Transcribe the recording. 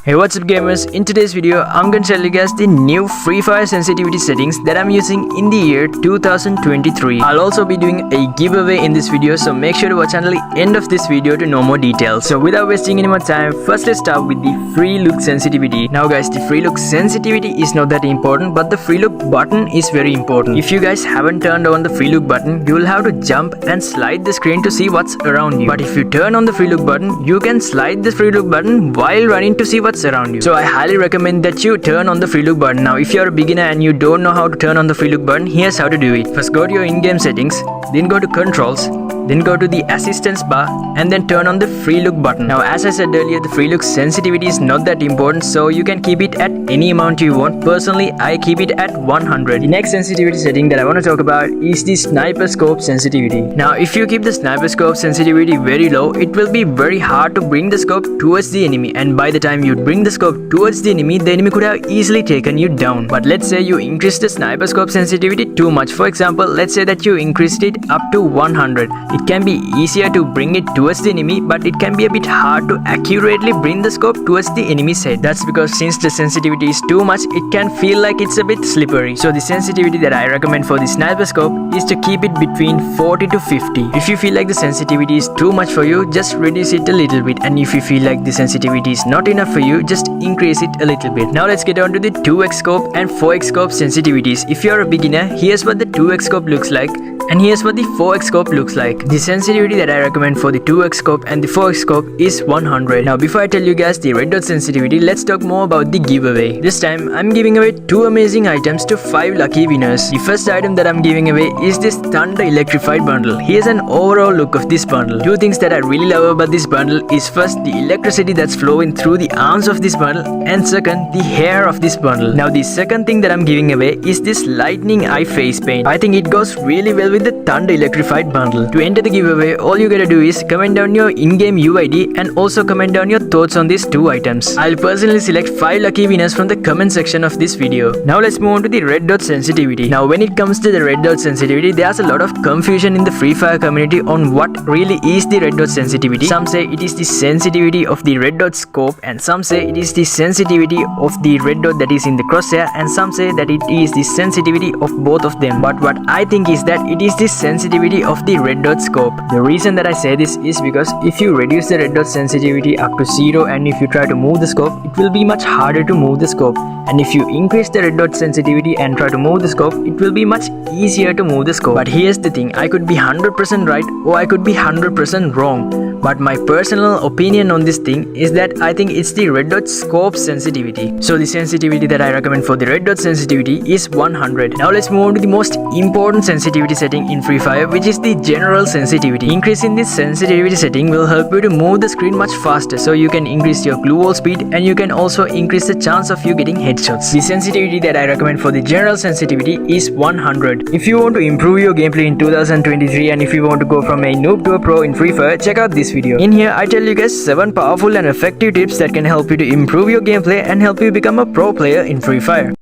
Hey, what's up gamers? In today's video, I'm going to tell you guys the new Free Fire sensitivity settings that I'm using in the year 2023. I'll also be doing a giveaway in this video, so make sure to watch until the end of this video to know more details. So without wasting any more time, first let's start with the free look sensitivity. Now guys, the free look sensitivity is not that important, but the free look button is very important. If you guys haven't turned on the free look button, you will have to jump and slide the screen to see what's around you. But if you turn on the free look button, you can slide the free look button while running to see what's around you. So I highly recommend that you turn on the free look button. Now if you're a beginner and you don't know how to turn on the free look button, here's how to do it. First go to your in-game settings, then go to controls, then go to the assistance bar and then turn on the free look button. Now as I said earlier, the free look sensitivity is not that important, so you can keep it at any amount you want. Personally, I keep it at 100. The next sensitivity setting that I want to talk about is the sniper scope sensitivity. Now if you keep the sniper scope sensitivity very low, it will be very hard to bring the scope towards the enemy, and by the time you bring the scope towards the enemy could have easily taken you down. But let's say you increase the sniper scope sensitivity too much. For example, let's say that you increased it up to 100. It can be easier to bring it towards the enemy, but it can be a bit hard to accurately bring the scope towards the enemy's head. That's because since the sensitivity is too much, it can feel like it's a bit slippery. So the sensitivity that I recommend for the sniper scope is to keep it between 40 to 50. If you feel like the sensitivity is too much for you, just reduce it a little bit, and if you feel like the sensitivity is not enough for you, just increase it a little bit. Now let's get on to the 2x scope and 4x scope sensitivities. If you're a beginner, here's what the 2x scope looks like, and here's what the 4x scope looks like. The sensitivity that I recommend for the 2x scope and the 4x scope is 100. Now before I tell you guys the red dot sensitivity, let's talk more about the giveaway. This time I'm giving away 2 amazing items to 5 lucky winners. The first item that I'm giving away is this Thunder Electrified bundle. Here's an overall look of this bundle. 2 things that I really love about this bundle is first the electricity that's flowing through the arms of this bundle, and second the hair of this bundle. Now the second thing that I'm giving away is this lightning eye face paint. I think it goes really well with the Thunder Electrified bundle. To enter the giveaway, all you gotta do is comment down your in-game UID and also comment down your thoughts on these 2 items. I'll personally select 5 lucky winners from the comment section of this video. Now let's move on to the red dot sensitivity. Now when it comes to the red dot sensitivity, there's a lot of confusion in the Free Fire community on what really is the red dot sensitivity. Some say it is the sensitivity of the red dot scope, and some say it is the sensitivity of the red dot that is in the crosshair, and some say that it is the sensitivity of both of them. But what I think is that it is the sensitivity of the red dot scope. The reason that I say this is because if you reduce the red dot sensitivity up to 0 and if you try to move the scope, it will be much harder to move the scope. And if you increase the red dot sensitivity and try to move the scope, it will be much easier to move the scope. But here's the thing, I could be 100% right or I could be 100% wrong. But my personal opinion on this thing is that I think it's the red dot scope sensitivity. So the sensitivity that I recommend for the red dot sensitivity is 100. Now let's move on to the most important sensitivity setting in Free Fire, which is the general sensitivity. Increasing this sensitivity setting will help you to move the screen much faster, so you can increase your glue wall speed and you can also increase the chance of you getting headshots. The sensitivity that I recommend for the general sensitivity is 100. If you want to improve your gameplay in 2023 and if you want to go from a noob to a pro in Free Fire, check out this video. In here I tell you guys 7 powerful and effective tips that can help you to improve your gameplay and help you become a pro player in Free Fire.